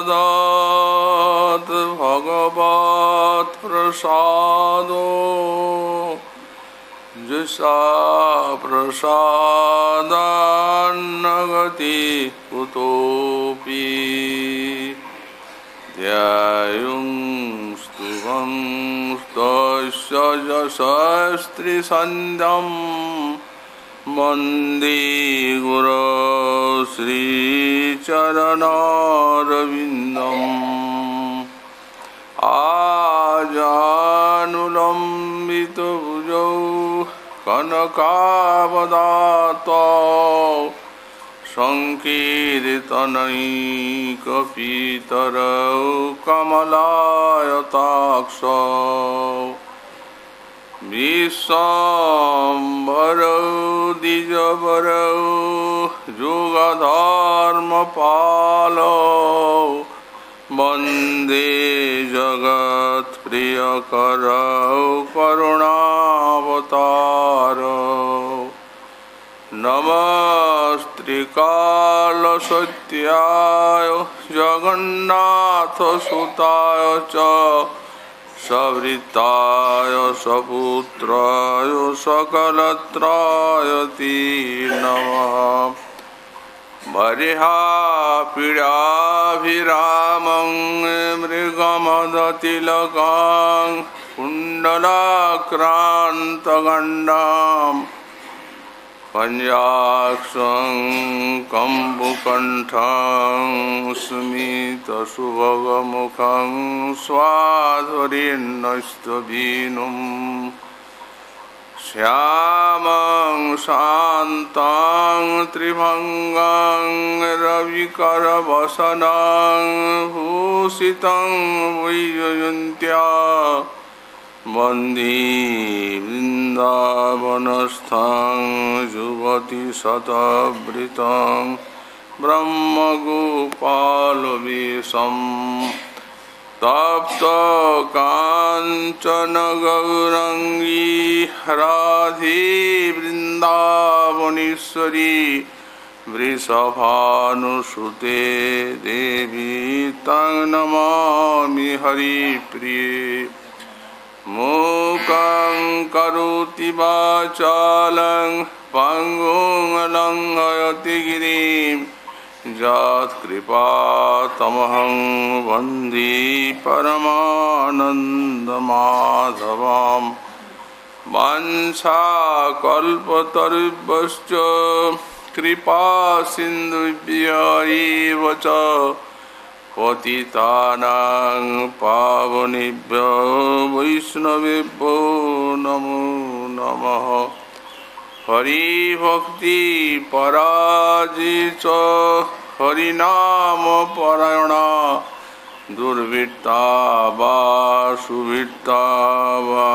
दात भगवत प्रसादो जुषा प्रसादान्नगति कुतोऽपि ध्यायुं स्तुवं स्तस्य यशस्त्रिसन्ध्यं वन्दे गुरो श्रीचरणारविन्दम् आजानुलम्बितभुजौ कनकावदातो संकीर्तनैकपितरौ कमलायताक्षौ विश्वाम्बरौ द्विजवरौ युगधर्मपालौ वन्दे जगत्प्रियकरौ करुणावतारौ नमस्त्रिकालसत्याय जगन्नाथसुताय च सवृताय सपुत्राय सकलत्राय ते नमः वरिहापीडाभिरामं मृगमदतिलकां कुण्डलाक्रान्तगण्डां पञ्चाक्षं कम्बुकण्ठं स्मितसुभगमुखं स्वाधुरीन्नस्तवीनुं श्यामं शान्तं त्रिभङ्गं रविकरवसनं भूषितं वैजयन्त्या वन्दे वृन्दावनस्थं युवतिशतवृतं ब्रह्मगोपालवेशं तप्तकाञ्चन गौराङ्गी राधे वृन्दावनेश्वरी वृषभानुसुते देवी तं नमामि हरिप्रिये मूकं करोति वाचालं पङ्गुं लङ्घयति गिरिं यत्कृपातमहं वन्दे परमानन्दमाधवं वाञ्छाकल्पतरुभ्यश्च कृपासिन्धुभ्य एव च पतितानां पावनेभ्यो वैष्णवेभ्यो नमो नमः हरिभक्ति पराजित हरिनाम परायणा दुर्वृत्ता वा सुवृत्ता वा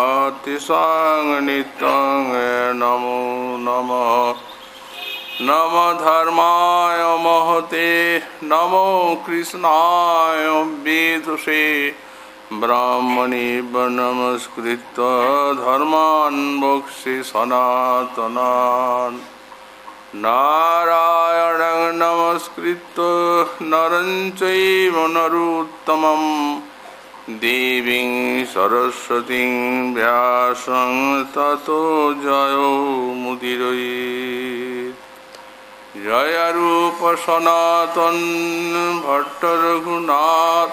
तेषां नित्यं नमो नमः नमो धर्माय महते नमो कृष्णाय वेदसे ब्राह्मणे नमस्कृत्य धर्मान् वक्ष्ये सनातनान् नारायणं नमस्कृत्य नरं चैव नरोत्तमं देवीं सरस्वतीं व्यासं ततो जयो मुदीरयेत् जय रूप सनातन भट्ट रघुनाथ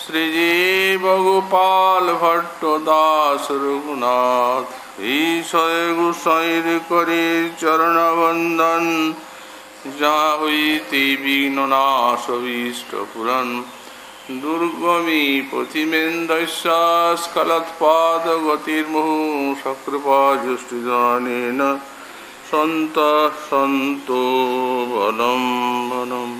श्रीजीव गोपाल भट्ट दास रघुनाथ ईशय गोसाईर करे चरण वंदन जा हुई विघ्न नाश भीष्ट पुरन दुर्गमी पथिमेन्द्रस्य स्खलत्पादगतिर्मुहुः सकृपाजुष्टिदानेन सन्तः सन्तो बलं बलम्।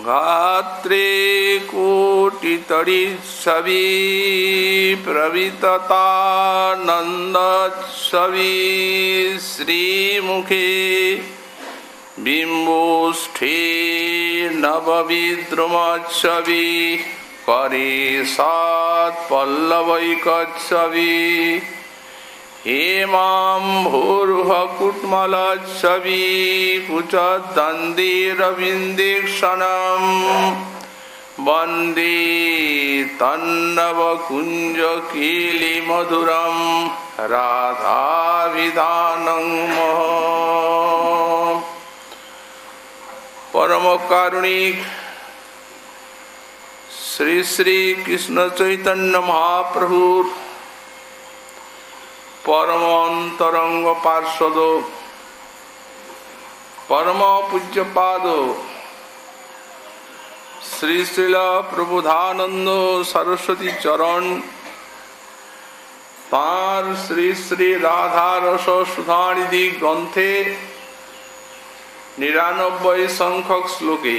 गात्रे कोटितडिच्छवि प्रविततानन्दच्छवि श्रीमुखे बिम्बोष्ठे नवविद्रुमच्छवि करे सात्पल्लवैकच्छवि हेमाम्भोरुहकुट्मलच्छवि कुचदन्दिरविन्देक्षणं वन्दे तन्नवकुञ्जकेलिमधुरं राधाविधानं परमकारुणिक श्री श्री कृष्ण चैतन्य महाप्रभु परम अंतरंग पार्षद परम पूज्यपाद श्री श्रील प्रबोधानंद सरस्वती चरण तार श्री श्री राधा रस सुधानिधि ग्रंथे 99 संख्यक श्लोके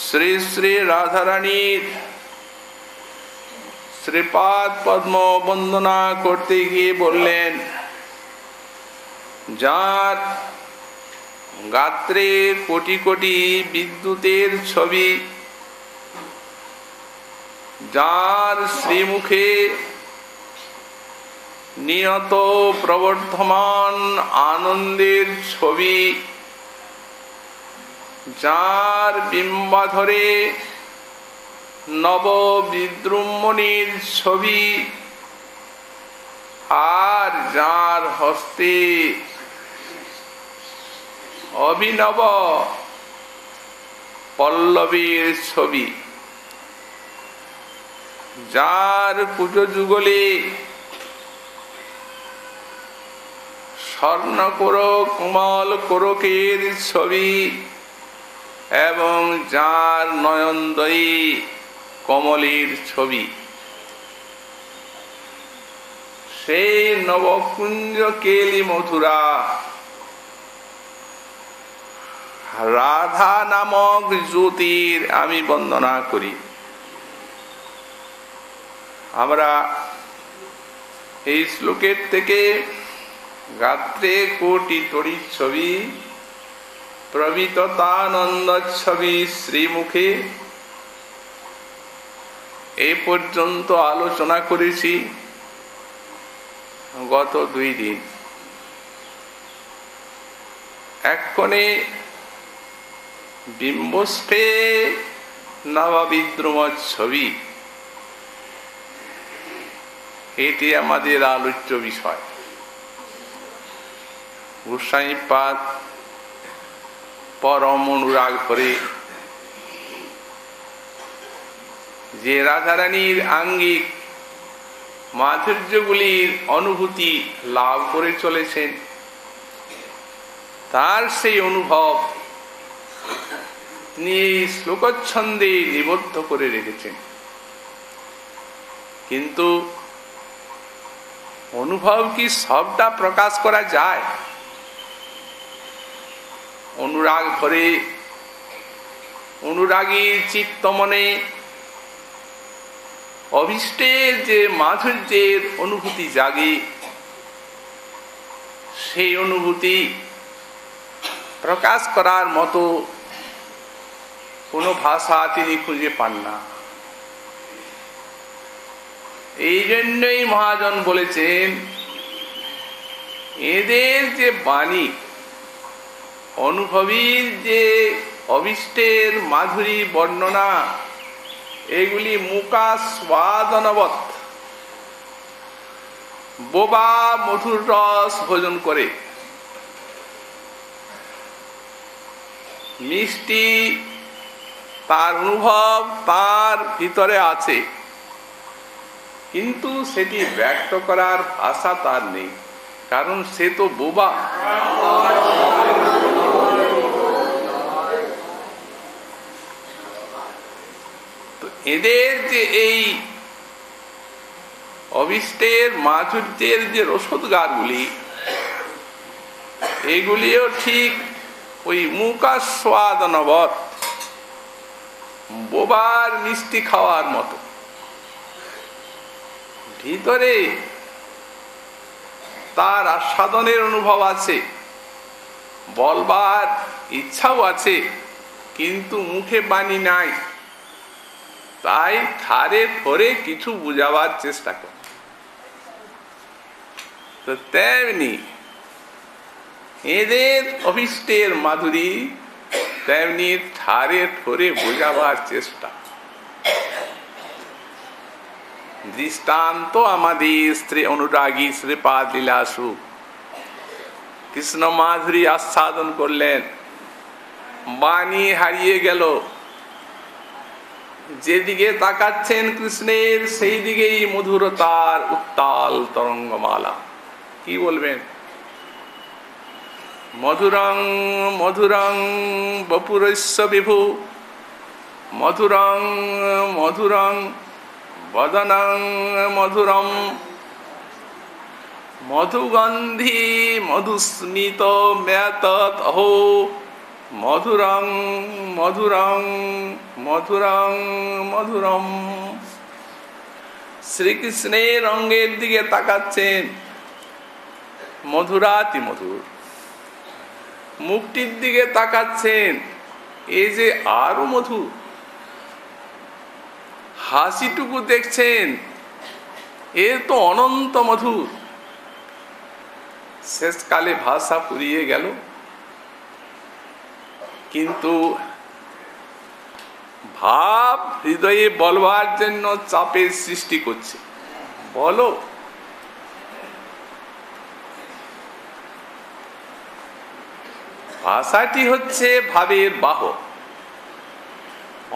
श्री श्री राधा रानी श्रीपाद पद्म वंदना करते गিয়ে বললেন যার গাত্রে কোটি কোটি বিদ্যুতের ছবি যার শ্রীমুখে নিয়ত প্রবর্ধমান আনন্দের ছবি যার বিম্বাধরে নব বিদ্রুমণির ছবি আর যার হস্তে অভিনব পল্লবীর ছবি যার কুজযুগলে স্বর্ণকর কোমল কোরকের ছবি এবং যার নয়নদয়ী কমলের ছবি সেই নবকুঞ্জ কেলি মথুরা রাধা নামক জ্যোতির আমি বন্দনা করি। আমরা এই শ্লোকের থেকে গাত্রে কোটি তড়িৎ ছবি প্রবিততানন্দ ছবি শ্রীমুখে এই পর্যন্ত আলোচনা করেছি গত 2 দিন। এক্ষণে বিম্বষ্ঠে নববিদ্রুম ছবি এটি আমাদের আলোচ্য বিষয়। গোস্বামীপাদ পরম অনুরাগ করে যে রাধারানীর আঙ্গিক মাধুর্যগুলির অনুভূতি লাভ করে চলেছেন তার সেই অনুভব নিয়ে শ্লোকচ্ছন্দে নিবদ্ধ করে রেখেছেন। কিন্তু অনুভব কি সবটা প্রকাশ করা যায়? অনুরাগ ভরে অনুরাগী চিত্ত মনে অভিষ্টের যে মাধুর্যের অনুভূতি জাগে সেই অনুভূতি প্রকাশ করার মতো কোনো ভাষা তিনি খুঁজে পান না। এই জন্যই মহাজন বলেছেন, এদের যে বাণী, অনুভবীর যে অবিষ্টের মাধুরী বর্ণনা, এগুলি মুকাস্বাদনবৎ, বোবা মধুর রস ভোজন করে। মিষ্টি তার অনুভব তার ভিতরে আছে, কিন্তু সেটি ব্যক্ত করার ভাষা তার নেই, কারণ সে তো বোবা। তো এদের যে এই অবিষ্টের মাধুর্যের যে রসদগারগুলি, এগুলিও ঠিক ওই মুকাস্বাদনবৎ, বোবার মিষ্টি খাওয়ার মতো। ভিতরে তার আস্বাদনের অনুভব আছে, বলবার ইচ্ছাও আছে, কিন্তু মুখে বাণী নাই, তাই ঠারে ঠোরে কিছু বুঝাবার চেষ্টা করে। তো তেমনি এদের অভিষ্টের মাধুরী তেমনি ঠারে ঠোরে বোঝাবার চেষ্টা। দৃষ্টান্ত আমাদের স্ত্রী অনুরাগী শ্রীপাদ লীলাসু কৃষ্ণ মাধুরী আস্বাদন করলেন, বাণী হারিয়ে গেল, যেদিকে তাকাচ্ছেন কৃষ্ণের সেই দিকেই মধুরতার উত্তাল তরঙ্গমালা। কি বলবেন? মধুরং মধুরং বপুরস্য বিভু, মধুরং মধুরং বদনং মধুরম, মধুগন্ধি মধুস্মিত মেতত অহো, মধুরং মধুরং মধুরং মধুরম। শ্রীকৃষ্ণের অঙ্গের দিকে তাকাচ্ছেন, মধুরাতি মধুর। মুখটির দিকে তাকাচ্ছেন, এই যে আরো মধুর। হাসিটুকু দেখছেন, এ তো অনন্ত মধুর। শেষকালে ভাষা ফুরিয়ে গেল, কিন্তু ভাব হৃদয়ে বলবার জন্য চাপের সৃষ্টি করছে। বলো। ভাষাটি হচ্ছে ভাবের বাহক,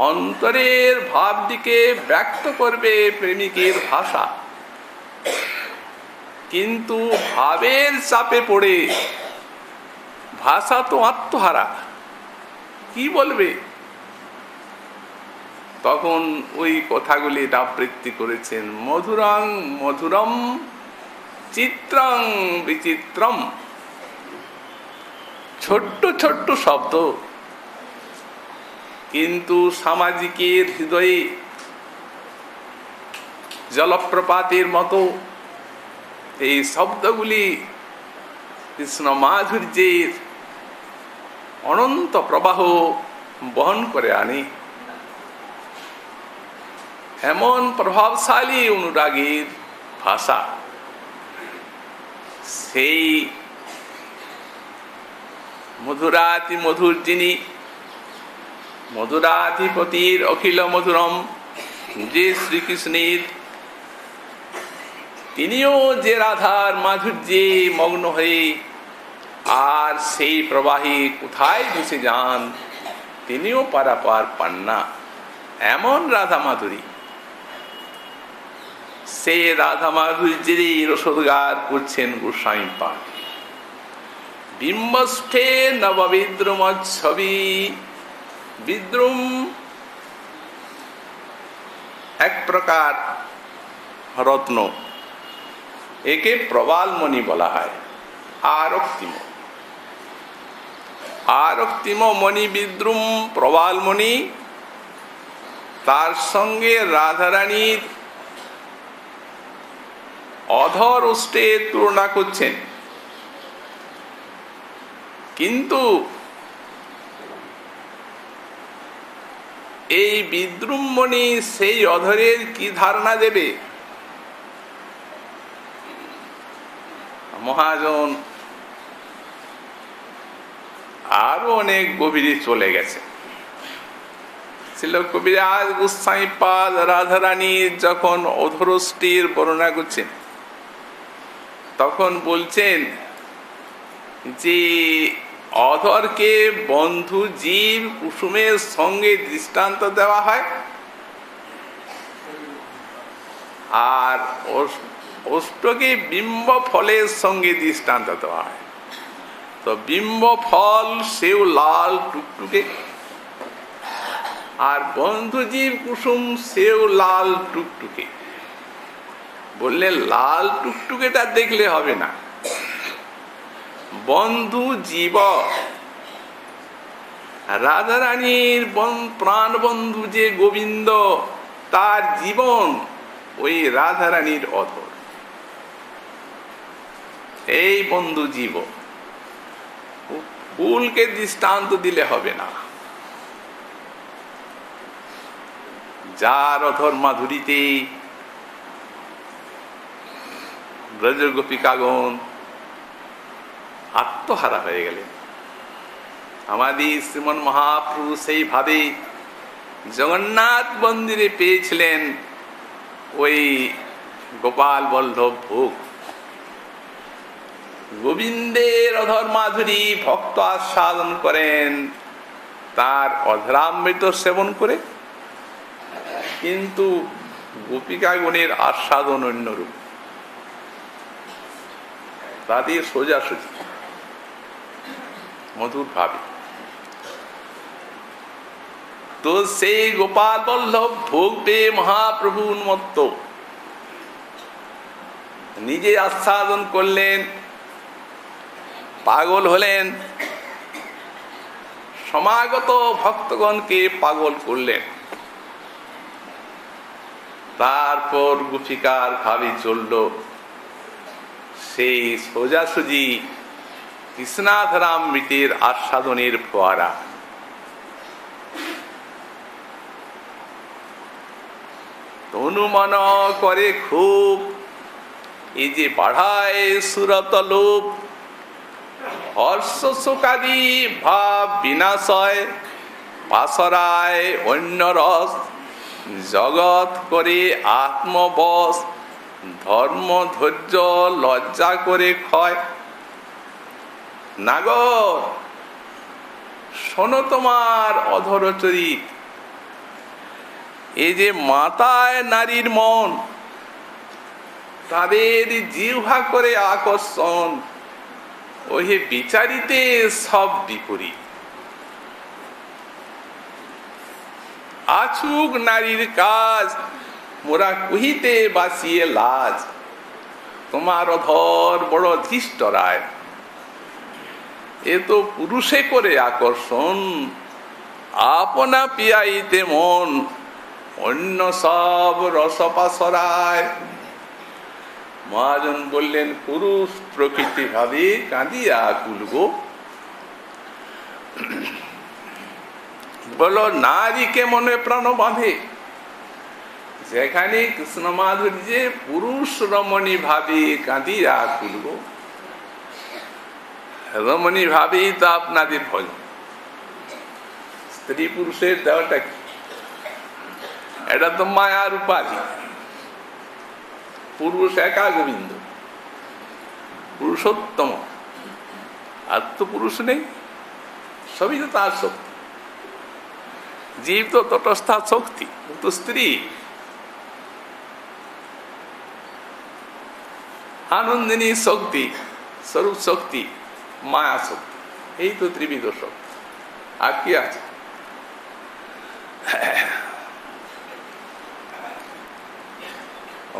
অন্তরের ভাবটিকে ব্যক্ত করবে প্রেমিকের ভাষা। কিন্তু ভাবের চাপে পড়ে ভাষা তো আত্মহারা, কি বলবে? তখন ওই কথাগুলি আবৃত্তি করেছেন, মধুরং মধুরম চিত্রং বিচিত্রম। ছোট্ট ছোট্ট শব্দ, কিন্তু সামাজিকের হৃদয়ে জলপ্রপাতের মতো এই শব্দগুলি কৃষ্ণ মাধুর্যের অনন্ত প্রবাহ বহন করে আনে। এমন প্রভাবশালী অনুরাগীর ভাষা। সেই মধুরাতি মধুর যিনি, মধুরাধিপতির অখিল মধুরম যে শ্রীকৃষ্ণের, তিনিও যে রাধার মাধুর্যে মগ্ন হয়ে আর সেই প্রবাহে কোথায় ভেসে যান, তিনিও পারাপার পান না। এমন রাধা মাধুরী, সে রাধা মাধুর্যেরই রসদগার করছেন গোস্বামী পাঠ। বিম্বষ্ঠে নববিদ্রুম ছবি। বিদ্রুম এক প্রকার রত্ন, একে প্রবালমণি বলা হয়। আরক্তিম, আরক্তিম মণি বিদ্রুম প্রবালমণি, তার সঙ্গে রাধারানীর অধর ওষ্ঠের তুলনা করছেন। কিন্তু এই বিদ্রুম্বণী সেই অধরের কি ধারণা দেবে? মহাজন আরো অনেক গভীরে চলে গেছে। ছিল কবিরাজ গোস্বামী পাদ রাধারানী যখন অধরষ্টির বর্ণনা করছেন, তখন বলছেন যে অধরকে বন্ধু জীব কুসুমের সঙ্গে দৃষ্টান্ত দেওয়া হয়, আর অষ্টকে বিম্ব ফলের সঙ্গে দৃষ্টান্ত দেওয়া হয়। তো বিম্ব ফল সেও লাল টুকটুকে, আর বন্ধু জীব কুসুম সেও লাল টুকটুকে। বললে লাল টুকটুকেটা দেখলে হবে না, বন্ধু জীব রাধারানীর প্রাণ বন্ধু যে গোবিন্দ, তার জীবন ওই রাধারানীর অধর। এই বন্ধু জীব, ফুলকে দৃষ্টান্ত দিলে হবে না। যার অধর মাধুরীতে ব্রজ গোপিকাগণ আত্মহারা হয়ে গেলেন। আমাদের শ্রীমন মহাপ্রভু সেইভাবে জগন্নাথ মন্দিরে পেয়েছিলেন ওই গোপাল বল্লভ ভোগ। গোবিন্দের অধর মাধুরী ভক্ত আস্বাদন করেন তার অধরামৃত সেবন করে, কিন্তু গোপিকাগণের আস্বাদন অন্যরূপ, তাদের সোজাসুজি মধুর ভাবে। তো সেই গোপাল বল্লভ ভোগ পেয়ে মহাপ্রভু উন্মত্ত, নিজে আস্বাদন করলেন, পাগল হলেন, সমাগত ভক্তগণকে পাগল করলেন। তারপর গোপিকার ভাবে চলল সেই সোজাসুজি কৃষ্ণাধরামৃতের আস্বাদনের ফোয়ারা। তনুমন করে খুব, এই যে বাড়ায় সুরত লোভ, হর্ষ শোকাদি ভাব বিনাশয়, পাশরায় অন্য রস, জগৎ করে আত্মবশ, ধর্ম ধৈর্য লজ্জা করে ক্ষয়। নাগর শোনো তোমার অধরচরিত, এই যে মাতায় নারীর মন, তাদের জিহ্বা করে আকর্ষণ, ওই বিচারিতে সব বিপরীত। আছুক নারীর কাজ, মোরা কহিতে বাসিয়ে লাজ, তোমার অধর বড় ধৃষ্ট রায়। এ তো পুরুষে করে আকর্ষণ, আপনা পিয়াইতে মন, অন্য সব রসপাসরায়। মহাজন বললেন, পুরুষ প্রকৃতি ভাবে কাঁদিয়া কুলব। বলো নারীকে মনে প্রাণ বাঁধে, যেখানে কৃষ্ণ মাধুর্যে পুরুষ রমণী ভাবে কাঁদিয়া কুলব। রমণী ভাবেই তো আপনাদের ভজন। স্ত্রী পুরুষের দেওয়াটা কি? এটা তো মায়ার উপাধি। পুরুষ একা গোবিন্দ, পুরুষোত্তম, আর তো পুরুষ নেই, সবই তো তার শক্তি। জীব তো তটস্থা শক্তি, তো স্ত্রী আনন্দিনী শক্তি, স্বরূপ শক্তি, মায়া শক্তি, এই তো ত্রিবিধ শক্তি। আর কি আছে?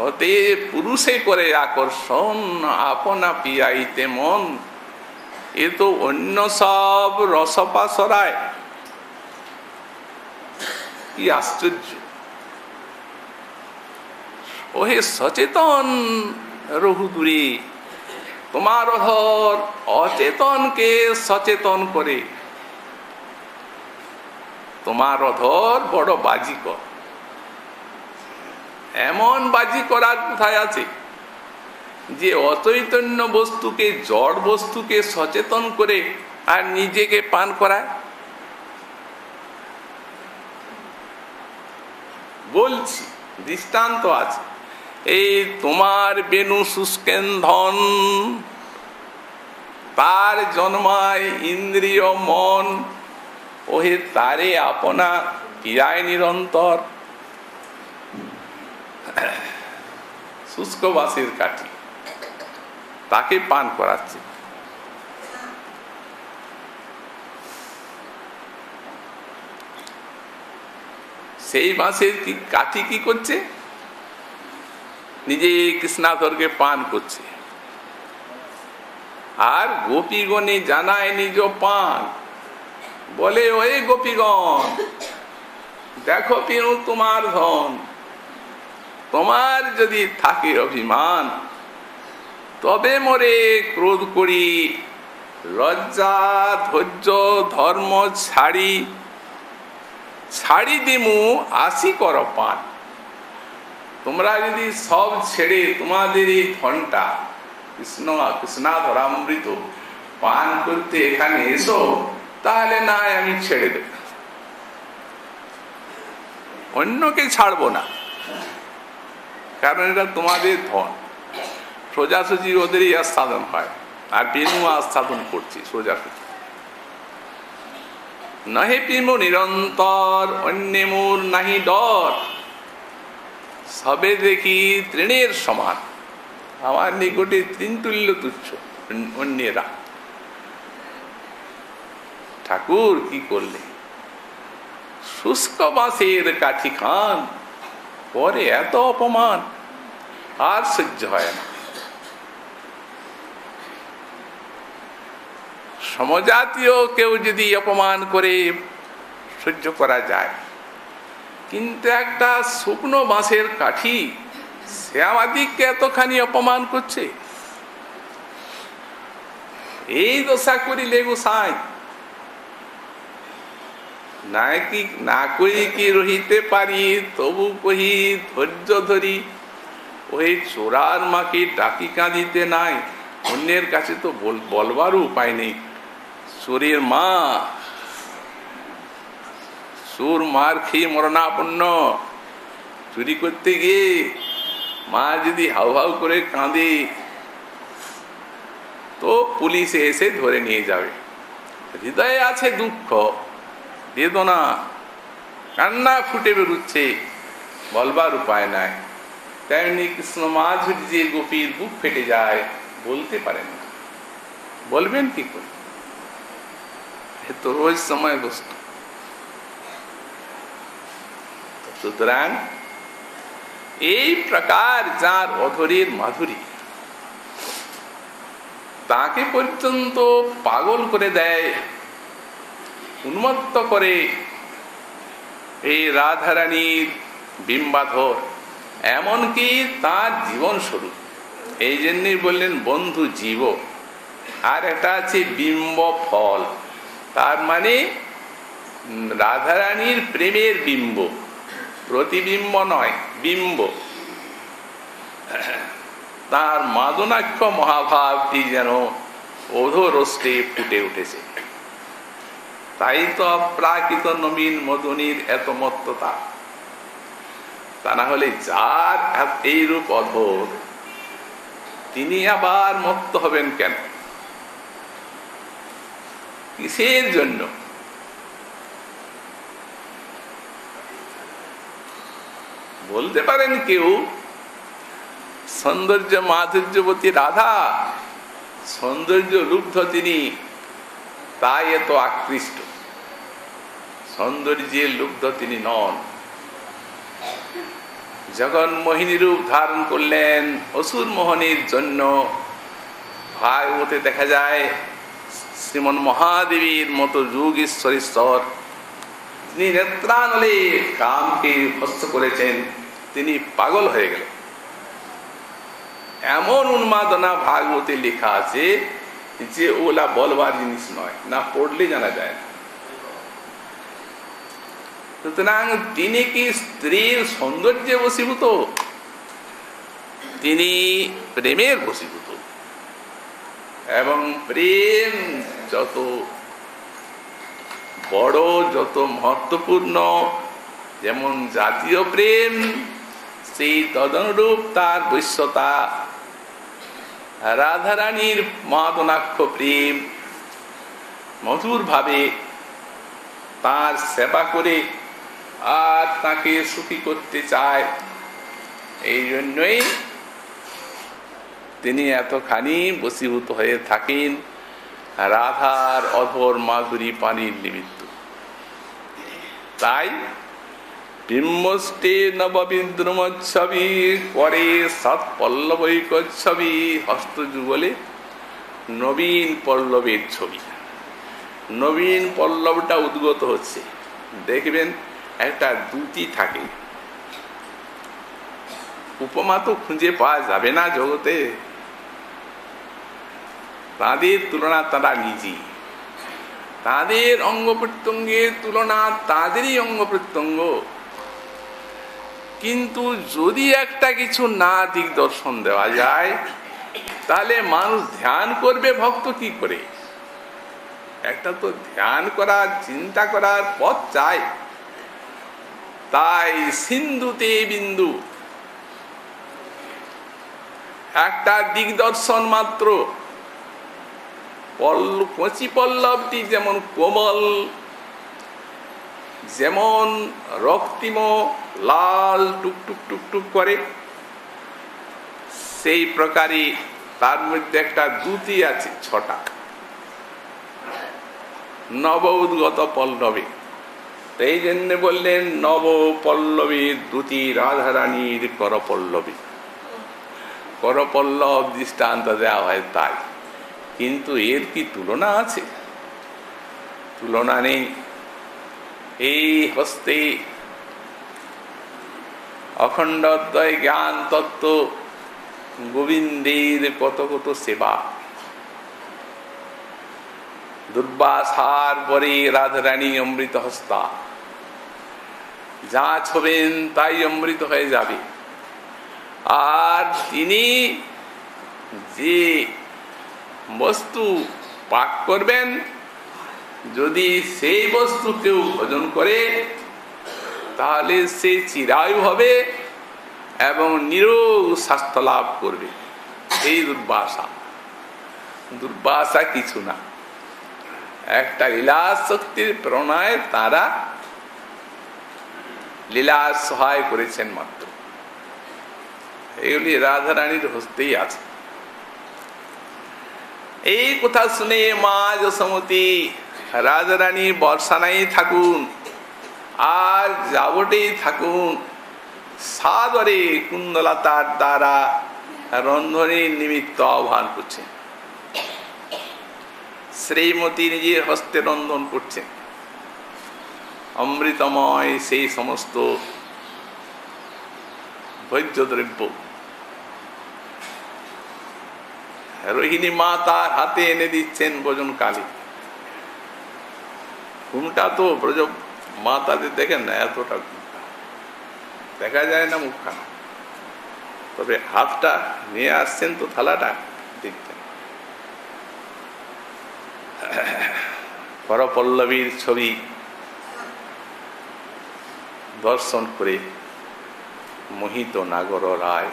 ওতে পুরুষে করে আকর্ষণ, আপনা পিয়াইতে মন, এ তো অন্য সব রসপাসরায়। কি আশ্চর্য! ওহে সচেতন রহুদুরে, তোমার অধর অচেতনকে সচেতন করে। তোমার অধর বড় বাজিকর। এমন বাজি করার কোথায় আছে যে অচৈতন্য বস্তুকে, জড় বস্তুকে সচেতন করে আর নিজেকে পান করায়? বলছি, দৃষ্টান্ত আছে। এই তোমার বেনু শুষ্কেন্ধন, তার জন্মায় ইন্দ্রিয় মন, ওহে তারে আপনা ক্রিয়ায় নিরন্তর। শুষ্ক বাঁশের কাঠি, তাকে পান করাচ্ছে। সেই বাঁশের কাঠি কি করছে? নিজে কৃষ্ণাধরকে পান করছে। আর গোপীগণে জানায় নিজ পান, বলে ওই গোপীগণ দেখো পিনু তোমার ধন, তোমার যদি থাকে অভিমান তবে মোরে ক্রোধ করি, লজ্জা ধৈর্য ধর্ম ছাড়ি দিমু আসি কর পান। তোমরা যদি সব ছেড়ে তোমাদের এই ধনটা কৃষ্ণাধরামৃত পান করতে এখানে এসো, তাহলে না আমি ছেড়ে দেব, অন্যকে ছাড়বো না, কারণ এটা তোমাদের ধন। সোজাসুজি ওদেরই আস্বাদন হয়, আর বেনু আস্বাদন করছি সোজাসুজি। নহে পিমু নিরন্তর অন্যে মোর নাহি ডর, সবে দেখি তৃণের সমান, আমার নিকটে তৃণতুল্য তুচ্ছ অন্যেরা। ঠাকুর কি করলে? শুষ্ক বাঁশের কাঠি খান, পরে এত অপমান আর সহ্য হয় না। সমজাতীয় কেউ যদি অপমান করে সহ্য করা যায়, কিন্তু একটা শুকনো বাঁশের কাঠি সে আমাদিগকে এতখানি অপমান করছে, এই দশা করিলে গোসাই নাকি না করি কি রহিতে পারি, তবু কহি ধৈর্য ধরি, ওই চোরার মাকে ডাকি কাঁদিতে নাই। অন্যের কাছে তো বলবারও উপায় নেই। চোরের মা, চোর মার খেয়ে মরণাপন্ন, চুরি করতে গিয়ে মা যদি হাউ হাউ করে কাঁদে তো পুলিশে এসে ধরে নিয়ে যাবে। হৃদয়ে আছে দুঃখ বেদনা, কান্না ফুটে বেরুচ্ছে, বলবার উপায় নাই। তেমনি কৃষ্ণ মাধুর্যে গোপীর বুক ফেটে যায়, বলতে পারেন না, বলবেন কি করে? তো রোজ সময় বস্তু। সুতরাং এই প্রকার যার অধরের মাধুরী তাকে পর্যন্ত পাগল করে দেয়, উন্মত্ত করে। এই রাধারানীর বিম্বাধর, এমনকি তার জীবন স্বরূপ। এই জন্যই বললেন বন্ধু জীব। আর একটা আছে বিম্ব ফল, তার মানে রাধারানীর প্রেমের বিম্ব, প্রতিবিম্ব নয়, বিম্ব। তার মাদনাক্ষ মহাভাবটি যেন অধরষ্টে ফুটে উঠেছে। তাই তো অপ্রাকৃত নবীন মদনীর এত মত্ততা। তা না হলে যার এইরূপ অধর, তিনি আবার মত্ত হবেন কেন? কিসের জন্য? বলতে পারেন কেউ সৌন্দর্য মাধুর্যবতী রাধা, সৌন্দর্য লুব্ধ তিনি, তাই এত আকৃষ্ট। সৌন্দর্যের লুব্ধ তিনি নন। যখন মোহিনী রূপ ধারণ করলেন অসুর মোহনের জন্য, ভাগবতে দেখা যায় শ্রীমন মহাদেবীর মতো যোগীশ্বরেশ্বর, তিনি নেত্রানলে কামকে ভস্ম করেছেন, তিনি পাগল হয়ে গেলেন। এমন উন্মাদনা ভাগবতে লেখা আছে যে ওলা বলবার জিনিস নয়, না পড়লে জানা যায় না। সুতরাং তিনি কি স্ত্রীর সৌন্দর্যে বশীভূত? তিনি প্রেমের বশীভূত। এবং প্রেম যত বড়, যত মহত্বপূর্ণ, যেমন জাতীয় প্রেম, সেই তদনুরূপ তার বৈশ্যতা। রাধারানীর মহাদনাক্ষ প্রেম মধুর ভাবে তার সেবা করে আর তাকে সুখী করতে চায়। এই জন্যই তিনি এতখানি বশীভূত হয়ে থাকেন রাধার অধর মাধুরী পানির নিমিত্ত। তাই বিম্বষ্টে নববিদ্রুমোৎসবী করে সৎপল্লবৈকোৎসবী হস্তযুগলে নবীন পল্লবের ছবি। নবীন পল্লবটা উদ্গত হচ্ছে। দেখবেন একটা দ্যুতি থাকে, উপমা তো খুঁজে পাওয়া যাবে না জগতে, তাদের তুলনা তারা নিজেই, তাদের অঙ্গ প্রত্যঙ্গের তুলনা তাদেরই অঙ্গ প্রত্যঙ্গ। কিন্তু যদি একটা কিছু না দিগদর্শন দেওয়া যায়, তাহলে মানুষ ধ্যান করবে ভক্ত কি করে? একটা তো ধ্যান করার, চিন্তা করার পথ চাই। তাই সিন্ধুতে বিন্দু, একটা দিগদর্শন মাত্র। কচি পল্লবটি যেমন কোমল, যেমন রক্তিম লাল টুকটুক টুকটুক করে, সেই প্রকারই তার মধ্যে একটা দ্যুতি আছে, ছটা নব উদ্গত পল্লবে। এই জন্য বললেন নব পল্লবীর দ্যুতি রাধারানীর করপল্লবী। করপল্লব দৃষ্টান্ত দেওয়া হয় তাই, কিন্তু এর কি তুলনা আছে? তুলনা নেই। এই হস্তে অখণ্ড অদ্বয় জ্ঞান তত্ত্ব, গোবিন্দের কত কত সেবা। দুর্বাসার পরে রাধারানী অমৃত হস্তা, যা ছবেন তাই অমৃত হয়ে যাবে। আর তিনি যে বস্তু পাক করবেন, যদি সেই বস্তু কেউ ভোজন করে, তাহলে সে চিরায়ু হবে এবং নিরোগ স্বাস্থ্য লাভ করবে। এই দুর্বাসা, দুর্বাসা কিছু না, একটা লীলা শক্তির প্রণয় তারা লীলা সহায় করেছেন মাত্র। এগুলি রাধারানীর হস্তেই আছে। এই কথা শুনে মা যশোমতী রাধারানী বর্ষানাই থাকুন আর যাবটেই থাকুন, সাদরে কুন্দলতার দ্বারা রন্ধনের নিমিত্ত আহ্বান করছেন। শ্রীমতী নিজের হস্তে রন্ধন করছেন। অমৃতময় সেই সমস্ত ভোজ্য দ্রব্য রোহিণী মা তার হাতে এনে দিচ্ছেন ভোজনকালে। ঘুমটা তো ব্রজ মাতাদের দেখেন না, এতটা ঘুমটা দেখা যায় না মুখখানা, তবে হাতটা নিয়ে আসছেন তো থালাটা দেখতেন। করপল্লবীর ছবি দর্শন করে মোহিত নাগর রায়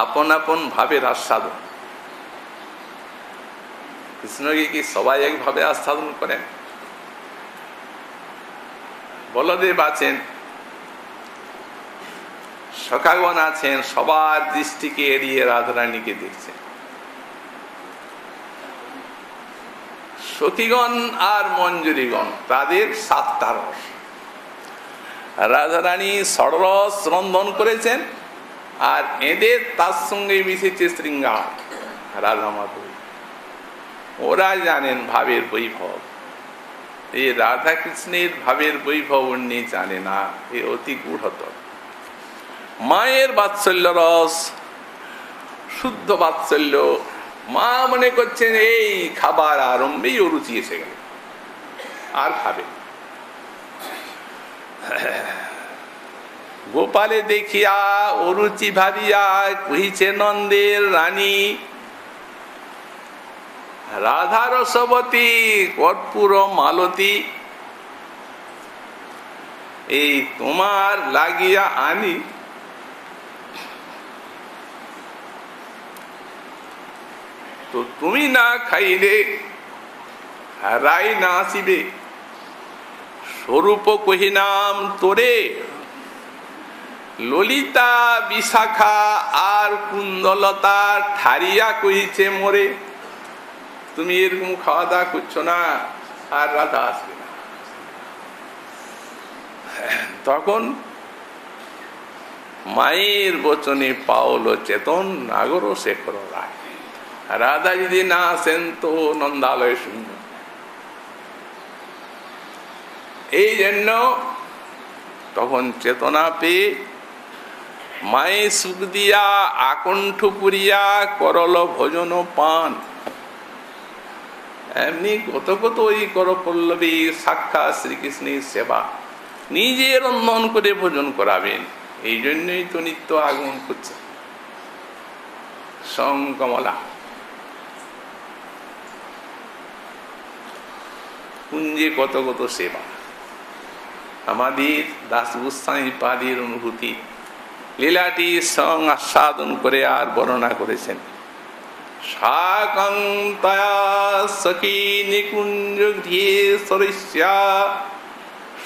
আপন আপন ভাবের আস্বাদন। কৃষ্ণকে কি সবাই একভাবে আস্বাদন করেন? বলদেব আছেন, সখাগণ আছেন, সবার দৃষ্টিকে এড়িয়ে রাধারানীকে দেখছেন। সখীগণ আর মঞ্জুরিগণ, তাদের সাতটা রস। রাধারানী ষড়রস রন্ধন করেছেন, আর এদের তার সঙ্গে মিশেছে শৃঙ্গার, রাধা মাধবী। ওরা জানেন ভাবের বৈভব। এই রাধা কৃষ্ণের ভাবের বৈভব অন্য জানে না, এ অতি গূঢ়তর। মায়ের বাৎসল্য রস, শুদ্ধ বাৎসল্য। মা মনে করছেন এই খাবার আরম্ভেই অরুচি এসে গেল, আর খাবে। গোপালে দেখিয়া অরুচি ভাবিয়া কহিছে নন্দের রানী, রাধা রসবতী কর্পূর মালতী, এই তোমার লাগিয়া আনি, তো তুমি না খাইলে রাই না আসিবে। স্বরূপ কহিনাম তোরে, ললিতা বিশাখা আর কুন্দলতা ঠারিয়া কহিছে মোরে, তুমি এরকম খাওয়া দাওয়া করছো না, আর রাধা আসবে না। তখন মায়ের বচনে পাওল চেতন নাগর শেখর রায়, রাধা যদি না আসেন তো নন্দালয় শূন্য। এই জন্য তখন চেতনা পেয়ে মায়ে সুখ দিয়া আকণ্ঠ পুরিয়া করল ভোজন পান। এমনি কত কত ওই কর পল্লবী সাক্ষাৎ শ্রীকৃষ্ণের সেবা, নিজে রন্ধন করে ভোজন করাবেন। এই জন্যই তো নিত্য আগমন করছে সংকমলা। কুঞ্জে কত কত সেবা, আমাদের দাস গোস্বামী পাদের অনুভূতি লীলাটি সং আস্বাদন করে আর বর্ণনা করেছেন। শাকন্তয়া সখী নিকুঞ্জ ঘিয়ে সরিষ্যা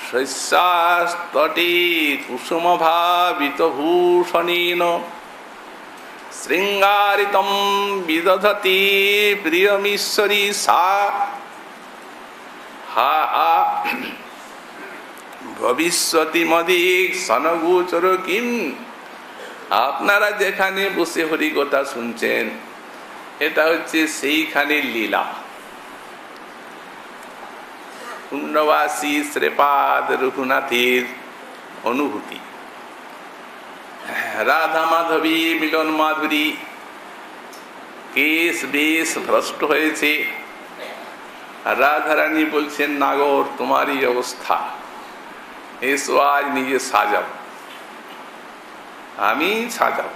শস্যাস্তটে কুসুম ভাবিত ভূষণীন শৃঙ্গারিতম বিদধতি প্রিয়মীশ্বরী সা হা ভবিষ্যতি মদিক সনগোচর কিম। আপনারা যেখানে বসে হরিকথা শুনছেন, এটা হচ্ছে সেইখানে লীলা। কুণ্ডবাসী শ্রীপাদ রঘুনাথের অনুভূতি। রাধা মাধবী মিলন মাধুরী, কেশ বেশ ভ্রষ্ট হয়েছে। রাধারানী বলছেন নাগর তোমারই অবস্থা, এসো আজ নিজে সাজাও, আমি সাজাও।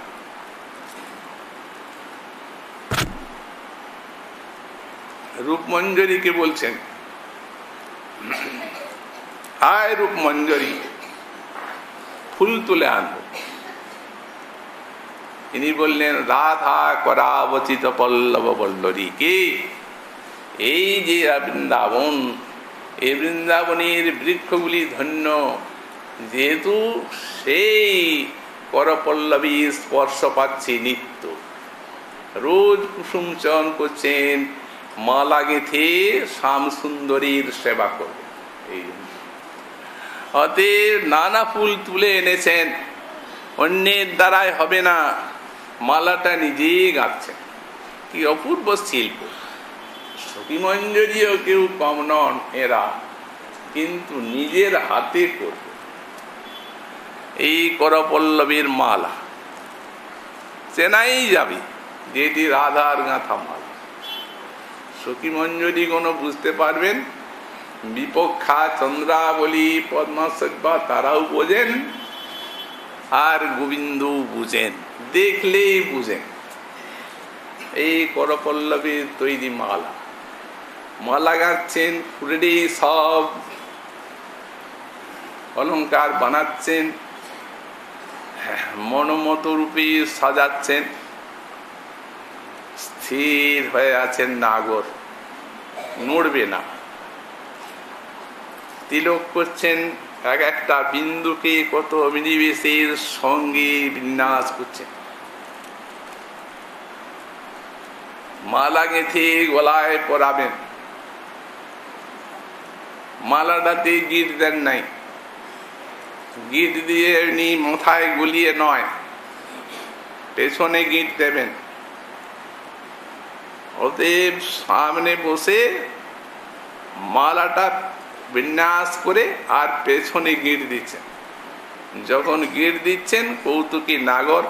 রূপমঞ্জরীকে বলছেন আয় রূপমঞ্জরী, ফুল তুলে আনবো। ইনি বললেন রাধা করাবচিত পল্লব বল্লরী কে, এই যে বৃন্দাবন, এই বৃন্দাবনের বৃক্ষগুলি ধন্য, যেহেতু সেই করপল্লবী স্পর্শ পাচ্ছে নিত্য, রোজ কুসুম চয়ন করছেন, মালা গেঁথে শ্যাম সুন্দরীর সেবা করবে। এই অতএব নানা ফুল তুলে এনেছেন, অন্যের দ্বারাই হবে না, মালাটা নিজেই গাঁথছেন। কি অপূর্ব শিল্প! সখীমঞ্জরীও কেউ কম নন এরা, কিন্তু নিজের হাতে করবে। এই করপল্লবীর মালা চেনাই যাবে যেটি রাধার গাঁথা মালা। সখীমঞ্জরী কোন বুঝতে পারবেন, বিপক্ষা চন্দ্রাবলী পদ্মাসভা তারাও বোঝেন, আর গোবিন্দ বুঝেন, দেখলেই বুঝেন। এই করপল্লবীর তৈরি মালা, মালা গাচ্ছেন, ফুলেরই সব অলঙ্কার বানাচ্ছেন, মনোমত রূপে সাজাচ্ছেন। স্থির হয়ে আছেন নাগর, নড়বে না। তিলক করছেন, এক একটা বিন্দুকে কত অভিনিবেশের সঙ্গে বিন্যাস করছেন। মালা গেঁথে গলায় পরাবেন, মালাটাতে গিট দেন নাই, গিট দিয়ে এমনি মাথায় গুলিয়ে নয়, পেছনে গিট দেবেন। অতএব সামনে বসে মালাটা বিন্যাস করে আর পেছনে গিঁট দিচ্ছেন। যখন গিঁট দিচ্ছেন কৌতুকী নাগর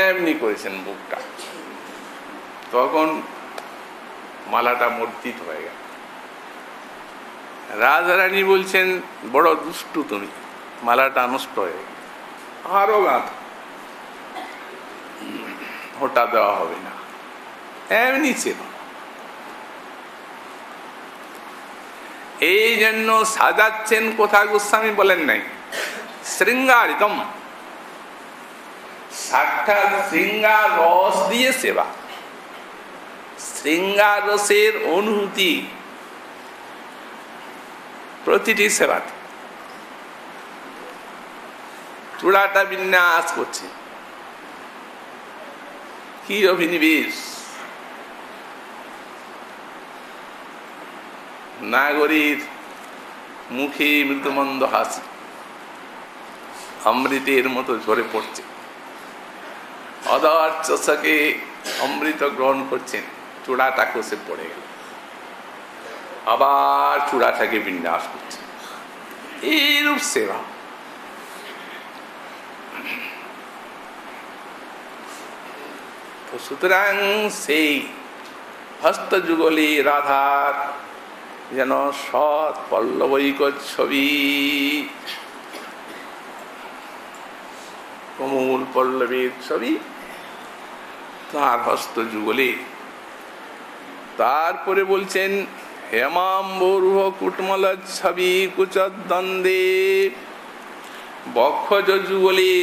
এমনি করেছেন বুকটা, তখন মালাটা মর্জিত হয়ে গেল। রাজারানী বলছেন, বড় দুষ্টু তুমি, মালাটা নষ্ট হয়ে গেল, আরো গাঁথ, ওটা দেওয়া হবে না, এমনি ছিল। এই জন্য সাজাচ্ছেন, কোথা গোস্বামী বলেন নাই শৃঙ্গারিতম, সাক্ষাৎ শৃঙ্গার রস দিয়ে সেবা, শৃঙ্গার রসের অনুভূতি প্রতিটি সেবাতে। চূড়াটা বিন্যাস করছে, কি অভিনিবেশ! নাগরীর মুখে মৃদুমন্দ হাসি অমৃতের মতো ঝরে পড়ছে, অদর চষকে অমৃত গ্রহণ করছেন, চূড়াটা কষে পড়ে গেল, আবার চূড়াটাকে বিন্যাস করছে। এইরূপ সেবা। তো সুতরাং সেই হস্তযুগলে রাধার যেন সৎ পল্লবৈক ছবি, কমল পল্লবের ছবি তার হস্তযুগলে। তারপরে বলছেন, হেমাম্বরুহ কুটমল ছবি কুচদ্বন্দ্বে, বক্ষজ যুগলে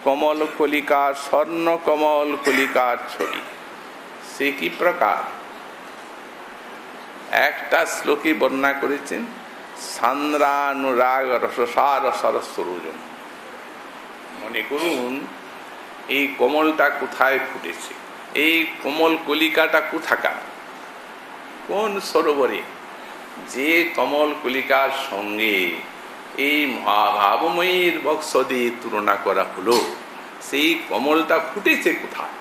কমল কলিকার, স্বর্ণ কমল কলিকার ছবি। সে কি প্রকার? একটা শ্লোকে বর্ণনা করেছেন, সান্দ্রানুরাগ রসসার সরস্বরূজন। মনে করুন এই কমলটা কোথায় ফুটেছে, এই কমল কলিকাটা কোথাকার, কোন সরোবরে? যে কমল কলিকার সঙ্গে এই মহাভাবময়ীর বক্সদের তুলনা করা হলো, সেই কমলটা ফুটেছে কোথায়?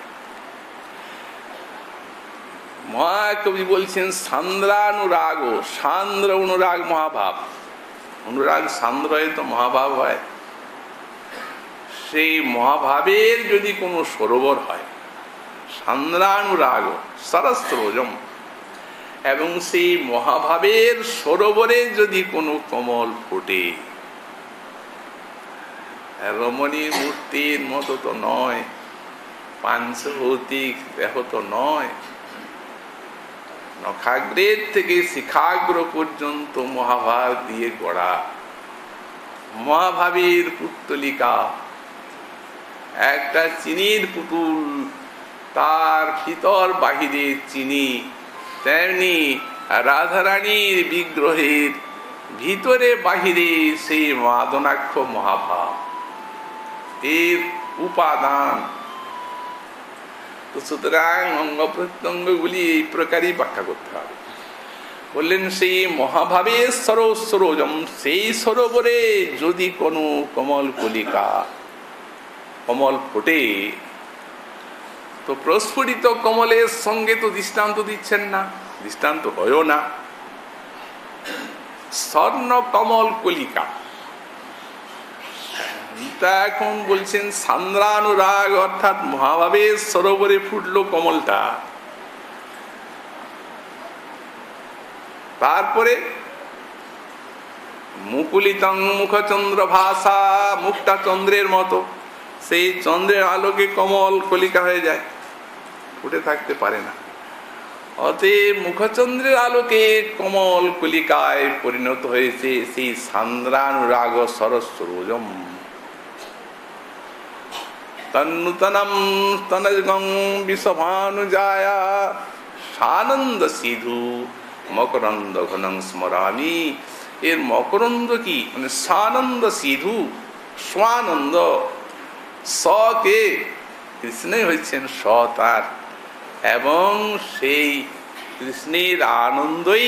মহাকবি বলছেন, সান্দ্রানুরাগ, সান্দ্র অনুরাগ মহাভাব, অনুরাগ সান্দ্র তো মহাভাব হয়। সেই মহাভাবের যদি কোনো সরোবর হয়, সান্দ্রানুরাগ সরস্রোজম, এবং সেই মহাভাবের সরোবরে যদি কোনো কমল ফোটে, রমণী মূর্তির মতো তো নয়, পাঞ্চভৌতিক দেহ তো নয়, নখাগ্রের থেকে শিখাগ্র পর্যন্ত মহাভাব দিয়ে গড়া মহাভাবের পুত্তলিকা, একটা চিনির পুতুল, তার ভিতর বাহিরে চিনি, তেমনি রাধারানীর বিগ্রহের ভিতরে বাহিরে সেই মাদনাক্ষ মহাভাব, এর উপাদান। তো সুতরাং অঙ্গ প্রত্যঙ্গগুলি এই প্রকারই ব্যাখ্যা করতে হবে। বললেন, সেই মহাভাবের সরস্বরোজম, সেই সরোবরে যদি কোনো কমল কলিকা, কমল ফোটে, তো প্রস্ফুটিত কমলের সঙ্গে তো দৃষ্টান্ত দিচ্ছেন না, দৃষ্টান্ত হয়ও না। স্বর্ণ কমল কলিকা, তা এখন বলছেন সান্দ্রানুরাগ, অর্থাৎ মহাভাবের সরোবরে ফুটলো কমলটা। তারপরে মুকুলিতং মুখচন্দ্র ভাষা, মুখটা চন্দ্রের মতো, সেই চন্দ্রের আলোকে কমল কলিকা হয়ে যায়, ফুটে থাকতে পারে না। অতএব মুখচন্দ্রের আলোকে কমল কলিকায় পরিণত হয়েছে সেই সান্দ্রানুরাগ সরস্বরোজম। তন্নুতনম স্তনজং বিষভানুজায়া সানন্দ সিধু মকরন্দ ঘনং স্মরামি। এর মকরন্দ কি, মানে সানন্দ সিধু, স্বানন্দ, স কে কৃষ্ণই হচ্ছেন স তার, এবং সেই কৃষ্ণের আনন্দই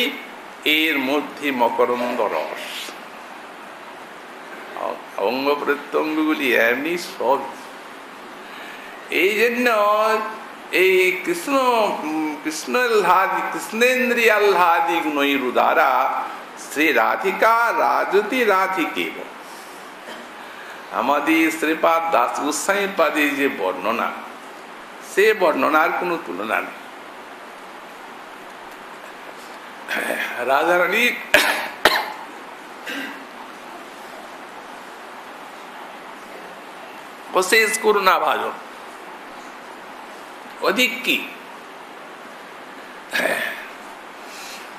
এর মধ্যে মকরন্দ রস। অঙ্গ প্রত্যঙ্গগুলি এমনি সব। এই জন্য এই কৃষ্ণেন্দ্রিয়াহ্লাদিক নৈরুদারা শ্রী রাধিকা রাজতি রাধিকেব। আমাদের শ্রীপাদ দাস গোস্বামী পাদের যে বর্ণনা, সে বর্ণনার কোনো তুলনা নেই। রাধারানী অশেষ করুণা ভাজন, অধিক কি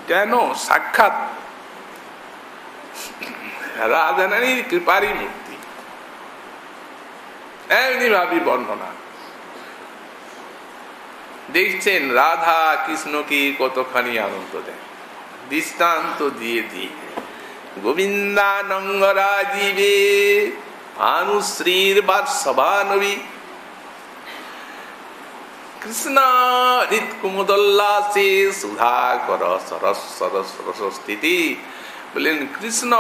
যেন সাক্ষাৎ রাধারানীর কৃপারই মূর্তি, এমনি ভাবি বর্ণনা। দেখছেন রাধা কৃষ্ণকে কতখানি আনন্দ দেয়, দৃষ্টান্ত দিয়ে দিয়ে। গোবিন্দানঙ্গরা জীবে আনুশ্রীর বাৎসবানবী, কৃষ্ণ হৃৎ কুমুদোল্লাসে সুধাকর সরস্বতী। বলেন কৃষ্ণ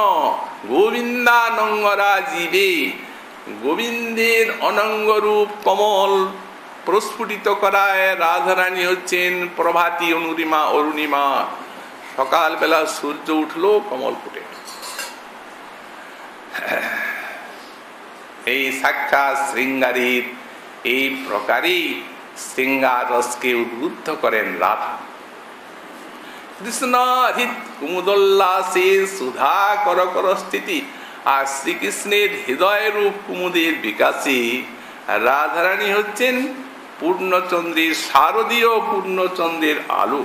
গোবিন্দানঙ্গরা জীবে, গোবিন্দের অনঙ্গরূপ কমল প্রস্ফুটিত করায় রাধারানী হচ্ছেন প্রভাতী অনুরিমা অরুণিমা। সকালবেলা সূর্য উঠলো কমল ফুটে। এই সাক্ষাৎ শৃঙ্গারীর এই প্রকারই শৃঙ্গার রসকে উদ্বুদ্ধ করেন রাধা। কৃষ্ণ হৃৎ কুমুদোল্লাসে সুধা কর কর স্থিতি। আর শ্রীকৃষ্ণের হৃদয় রূপ কুমুদের বিকাশে রাধারানী হচ্ছেন পূর্ণচন্দ্রের শারদীয় পূর্ণচন্দ্রের আলো।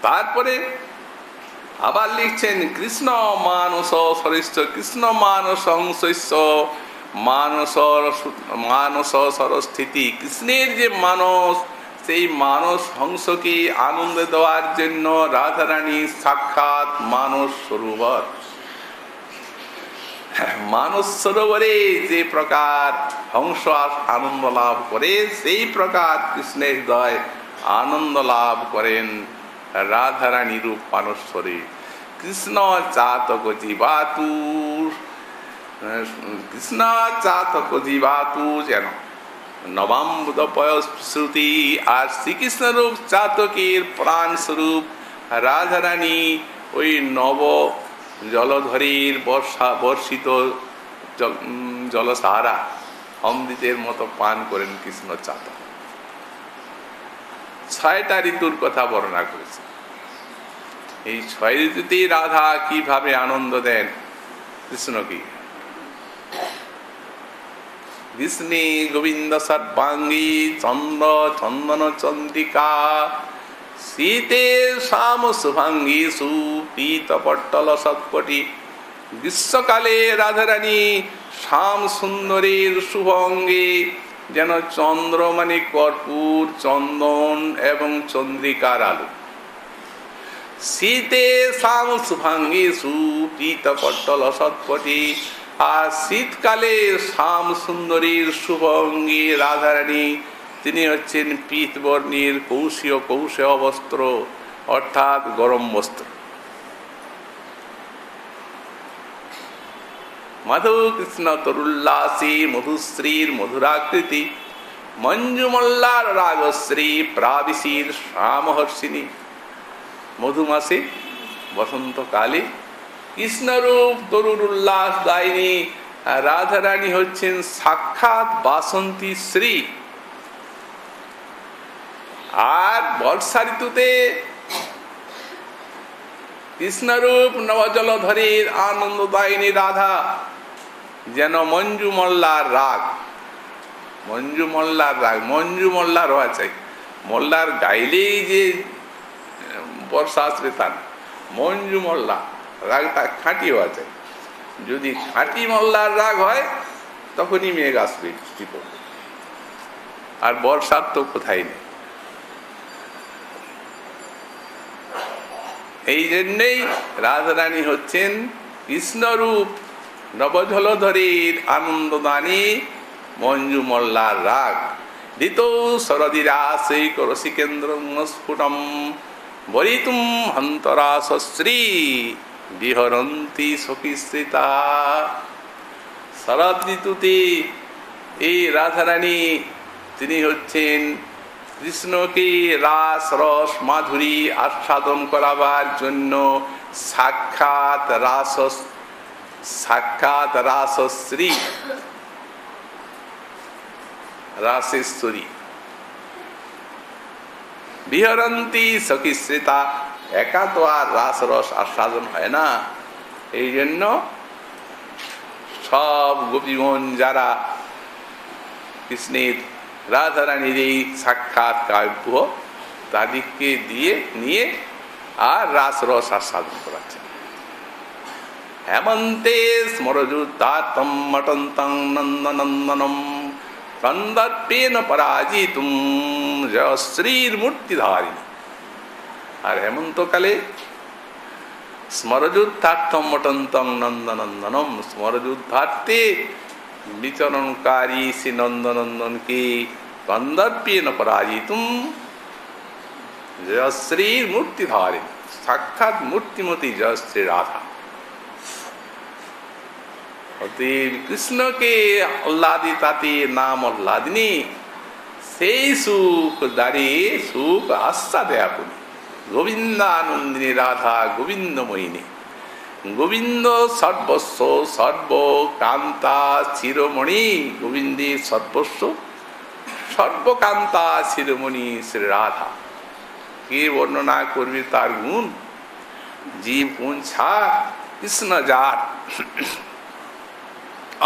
তারপরে আবার লিখছেন কৃষ্ণ মানস সরিষ্ঠ, কৃষ্ণ মানস হংসস্য মানস সরস্থিতি। কৃষ্ণের যে মানস, সেই মানস হংসকে আনন্দ দেওয়ার জন্য রাধারানী সাক্ষাৎ মানস সরোবর। মানস সরোবরে যে প্রকার হংস আনন্দ লাভ করে, সেই প্রকার কৃষ্ণের হৃদয় আনন্দ লাভ করেন রাধারানী রূপ মানসরে। কৃষ্ণ চাতক জীবাতু, কৃষ্ণ চাতক জীবাতু যেন নবাম্বুদপয় শ্রুতি। আর শ্রীকৃষ্ণ রূপ চাতকের প্রাণ স্বরূপ রাধারানী ওই নব জলধরের বর্ষিত জলসারা অমৃতের মতো পান করেন কৃষ্ণ চাতক। 6টা ঋতুর কথা বর্ণনা করেছে। এই 6 ঋতুতে রাধা কিভাবে আনন্দ দেন কৃষ্ণকে। কৃষ্ণে গোবিন্দ সর্বাঙ্গী চন্দ্র চন্দন চন্দ্রিকা, শীতে শ্যাম শুভাঙ্গী সুপীত পট্টল সৎকটি। গ্রীষ্মকালে রাধারানী শ্যাম সুন্দরের শুভঙ্গে যেন চন্দ্র মানে কর্পূর, চন্দন এবং চন্দ্রিকার আলো। শীতে শ্যাম শুভাঙ্গী সুপীত পট্টল সৎকটি। আর শীতকালে শ্যাম সুন্দরীর শুভঙ্গী রাধারানী, তিনি হচ্ছেন পীতবর্ণের কৌশীয় বস্ত্র, অর্থাৎ গরম বস্ত্র। মাধব কৃষ্ণ তরুল্লাসী মধুশ্রীর মধুরাকৃতি, মঞ্জুমল্লার রাগশ্রী প্রাবিশীর শ্যামহর্ষিনী। মধুমাসে বসন্তকালে কৃষ্ণরূপ তরুর উল্লাস দায়িনী রাধারানী হচ্ছেন সাক্ষাৎ বাসন্তী শ্রী। আর বর্ষা ঋতুতে কৃষ্ণরূপ নবজলধরের আনন্দদায়িনী রাধা যেন মঞ্জুমল্লার রাগ। মঞ্জুমল্লার রাগ, মঞ্জুমল্লা রোয়া চাই। মোল্লার গাইলেই যে বর্ষা আসবে তা না, মঞ্জুমল্লা রাগটা খাঁটি হওয়া চাই। যদি খাঁটি মল্লার রাগ হয় তখনই মেঘ আসবে, বৃষ্টি পড়বে। আর বর্ষার তো কোথায় নেই। এই জন্যই রাধারানী হচ্ছেন কৃষ্ণরূপ নবজলধরের আনন্দদানী মঞ্জুমল্লার রাগ। ঋতৌ শরদিরাশৈক রসিকেন্দ্র স্ফুটম বরিতুম হন্তরাশ্রী বিহরন্তি সখীশ্রিতা। শরৎ ঋতুতে এই রাধারানী তিনি হচ্ছেন কৃষ্ণকে রাস রস মাধুরী আস্বাদন করাবার জন্য সাক্ষাৎ রাসশ্রী রাসেশ্বরী বিহরন্তি সখীশ্রিতা। একা তো আর রাস রস আস্বাদন হয় না, এই জন্য সব গোপীগণ যারা কৃষ্ণের রাধারানীর এই সাক্ষাৎ কাব্য তাদেরকে দিয়ে নিয়ে আর রাস রস আস্বাদন করাচ্ছেন। হেমন্তে স্মরযুতার্থম মটন্তং নন্দনন্দনম কন্দর্পেন পরাজিতুম জয়শ্রীর মূর্তিধারিণী। আর হেমন্তকালে স্মরযুদ্ধার্থম মটন্তং নন্দনন্দনম, স্মরযুদ্ধার্থে বিচরণকারী শ্রী নন্দনন্দনকে কন্দর্পেন পরাজিতুম জয়শ্রীর মূর্তিধারিণী, সাক্ষাৎ মূর্তিমতী জয়শ্রী রাধা। অতএব কৃষ্ণকে আহ্লাদিতাতে নাম আহ্লাদিনী, সেই সুখ দাঁড়িয়ে সুখ আস্বাদে আপনি। গোবিন্দানন্দিনী রাধা গোবিন্দময়িনী, গোবিন্দ সর্বস্ব সর্বকান্তা শিরোমণি, গোবিন্দের সর্বস্ব সর্বকান্তা শিরোমণি শ্রী রাধা। কে বর্ণনা করবে তার গুণ? জীব গুণ ছাড় কৃষ্ণ যার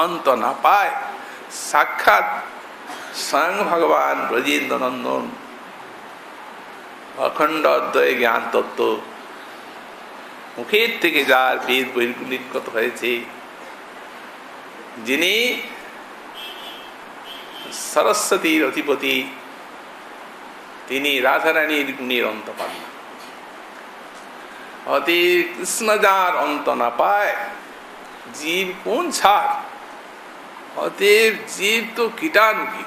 অন্ত না পায়। সাক্ষাৎ স্বয়ং ভগবান ব্রজেন্দ্র নন্দন অখণ্ড অদ্বয় জ্ঞান তত্ত্ব মুখের থেকে যার বেদ বহির্গত হয়েছে, যিনি সরস্বতীর অধিপতি, তিনি রাধারানীর গুণের অন্ত পান না। অতএব কৃষ্ণ যার অন্ত না পায়, জীব কোন ছাড়? অতএব জীব তো কীটানুকী,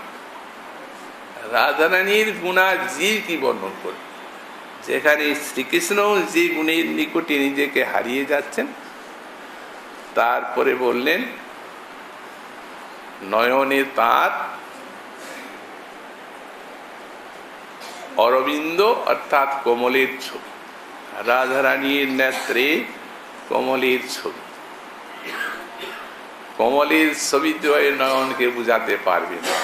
রাধারানীর গুণা জীব কি বর্ণন করবে? যেখানে শ্রীকৃষ্ণ যে গুণের নিকটে নিজেকে হারিয়ে যাচ্ছেন, তারপরে বললেন নয়নে তাঁর অরবিন্দ অর্থাৎ কমলের ছবি, রাধারানীর নেত্রে কমলের ছবি। কমলের ছবি তো নয়নকে বুঝাতে পারবে না।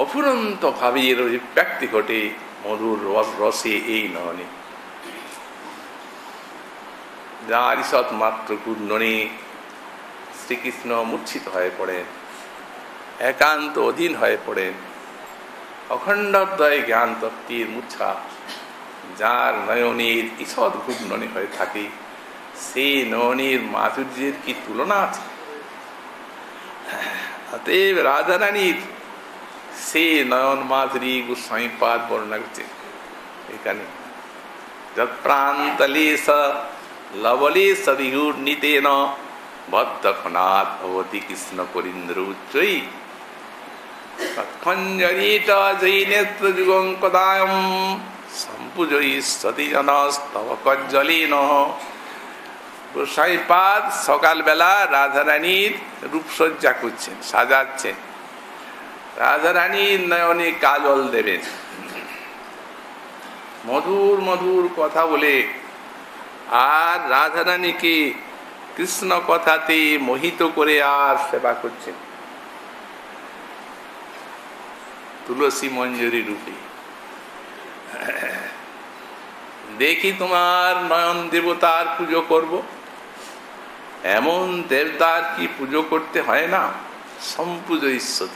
অফুরন্ত ভাবে এর অভিব্যক্তি ঘটে মধুর রসে এই নয়নে, যার ঈষৎ মাত্র ঘূর্ণনে শ্রীকৃষ্ণ মূর্ছিত হয়ে পড়েন, একান্ত অধীন হয়ে পড়েন। অখণ্ডদ্বয় জ্ঞান তত্ত্বের মূর্ছা যার নয়নের ঈষৎ ঘূর্ণনে হয়ে থাকে, সেই নয়নের মাধুর্যের কি তুলনা আছে? অতএব রাধারানীর সে নয়ন মাধুরী গোস্বামীপাদ বর্ণনা করছে এখানে। যৎপ্রান্তলে স লবলে সবিঘূর্ণিতেন বদ্ধখনাৎ ভবতি কৃষ্ণ করিন্দ্র উচ্চৈ তৎখঞ্জরিত জৈনেত্র যুগং কদায়ম সম্পূজয়ী সতীজনস্তব কজ্জলেন। গোস্বামীপাদ সকালবেলা রাধারানীর রূপসজ্জা করছেন, সাজাচ্ছেন, রাধারানীর নয়নে কাজল দেবেন, মধুর মধুর কথা বলে, আর রাধারানীকে কৃষ্ণ কথাতে মোহিত করে আর সেবা করছেন তুলসী মঞ্জুরি রূপে। দেখি তোমার নয়ন দেবতার পুজো করব, এমন দেবতার কি পুজো করতে হয় না? সম্পূজ ঈশ্বর,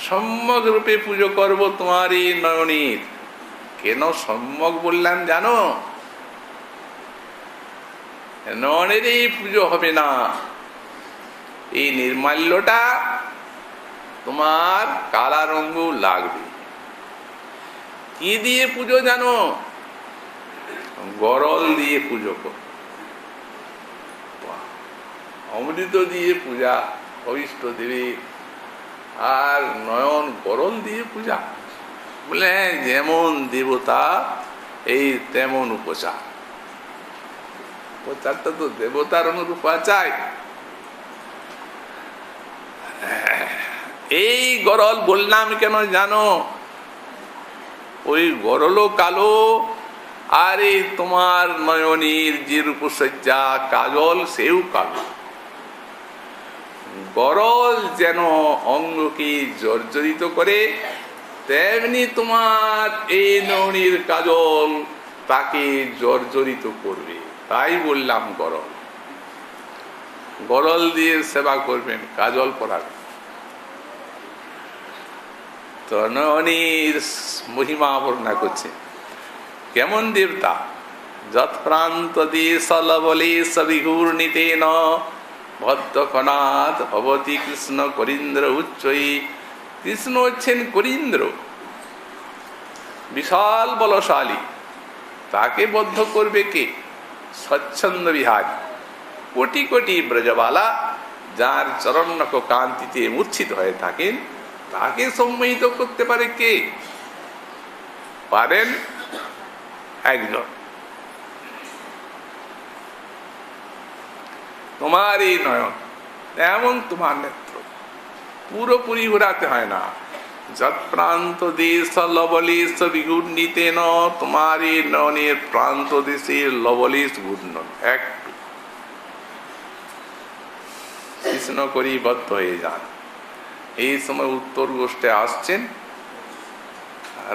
সম্যক রূপে পুজো করব তোমার এই নয়নের। কেন সম্যক বললাম জানো? নয়নের এই পুজো হবে না, এই নির্মাল্যটা তোমার কালা রঙ লাগবে। কি দিয়ে পুজো জানো? গরল দিয়ে পুজো কর, অমৃত দিয়ে পূজা অভিষ্ট দেবে, আর নয়ন গরল দিয়ে পূজা। বলে যেমন দেবতা এই তেমন উপচার। উপচারটা তো দেবতার অনুরূপ চাই। এই গরল বললাম কেন জানো? ওই গরলও কালো, আর এই তোমার নয়নের যে রূপসজ্জা কাজল সেও কালো। গরল যেন অঙ্গকে জর্জরিত করে, তেমনি তোমার এই নয়নের কাজল তাকে জর্জরিত করবে। তাই বললাম গরল। গরল দিয়ে সেবা করবেন, কাজল পরাবেন। তো নয়নের মহিমা বর্ণনা করছে কেমন দেবতা। যৎ প্রান্ত দেশ লবলে সবিঘূর্ণিতেন ভদ্রকনাথ ভবতি কৃষ্ণ করিন্দ্র উচ্চই। কৃষ্ণ হচ্ছেন করিন্দ্র, বিশাল বলশালী। তাকে বদ্ধ করবে কে? স্বচ্ছন্দ বিহারী, কোটি কোটি ব্রজবালা যার চরণক কান্তিতে মূর্ছিত হয়ে থাকেন, তাকে সম্মোহিত করতে পারে কে? পারেন একজন। তোমার এই নয়ন এমন, তোমার নেত্র পুরোপুরি ঘোরাতে হয় না। যৎ প্রান্ত দেশ লবলেশ বিঘূর্ণিতেন, তোমার এই নয়নের প্রান্ত দেশের লবলেশ ঘূর্ণন একটু কৃষ্ণ করি বদ্ধ হয়ে যান। এই সময় উত্তর গোষ্ঠে আসছেন,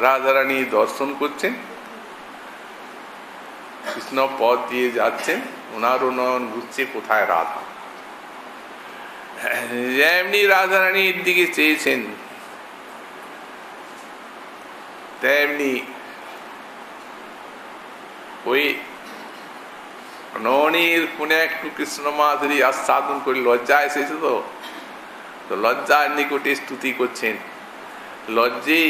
রাধারানী দর্শন করছেন, কৃষ্ণ পথ দিয়ে যাচ্ছেন, ওনার নয়ন ঘুরছে কোথায় রাধা। যেমনি রাধারানীর দিকে চেয়েছেন, তেমনি ওই নয়নের কোনে একটু কৃষ্ণ মাধুরী আস্বাদন করে লজ্জা এসেছে, তো লজ্জার নিকটে স্তুতি করছেন, লজ্জে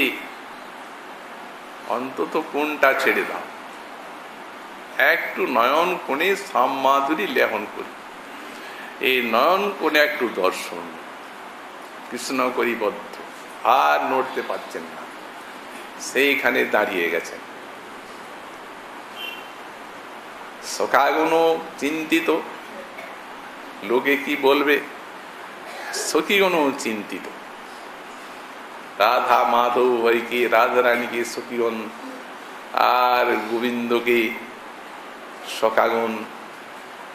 অন্তত কোনটা ছেড়ে দাও, একটু নয়ন কোণে শ্যাম মাধুরী লেহন করি। এই নয়ন কোণে একটু দর্শন, কৃষ্ণ করি বদ্ধ, আর নড়তে পারছেন না, সেইখানে দাঁড়িয়ে গেছেন। সখাগণ চিন্তিত, লোকে কি বলবে, সখীগণ চিন্তিত। রাধা মাধব হরিকে, রাধারানীকে সখীগণ, আর গোবিন্দকে সখাগণ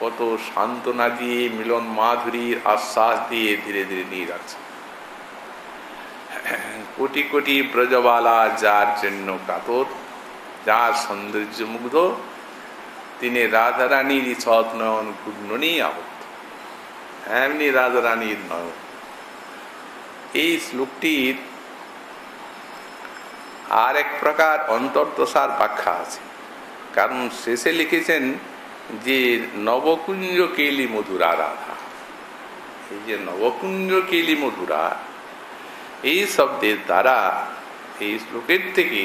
কত সান্ত্বনা দিয়ে, মিলন মাধুরীর আশ্বাস দিয়ে ধীরে ধীরে নিয়ে যাচ্ছে। কোটি কোটি ব্রজবালা যার জন্য কাতর, যার সৌন্দর্য মুগ্ধ, তিনি রাধারানীর সৎ নয়ন ঘূর্ণনেই আবদ্ধ। এমনি রাধারানীর নয়ন। এই শ্লোকটির আর এক প্রকার অন্তর্দশার ব্যাখ্যা আছে, কারণ শেষে লিখেছেন যে নবকুঞ্জ কেলি মধুরা রাধা। এই যে নবকুঞ্জ কেলি মধুরা, এই শব্দের দ্বারা এই শ্লোকের থেকে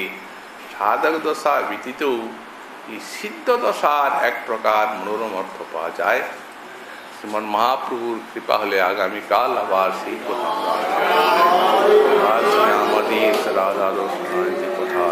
সাধক দশা ব্যতীতও এই সিদ্ধ দশার এক প্রকার মনোরম অর্থ পাওয়া যায়। শ্রীমন মহাপ্রভুর কৃপা হলে আগামীকাল আবার সেই কথা আমাদের রাধা কথা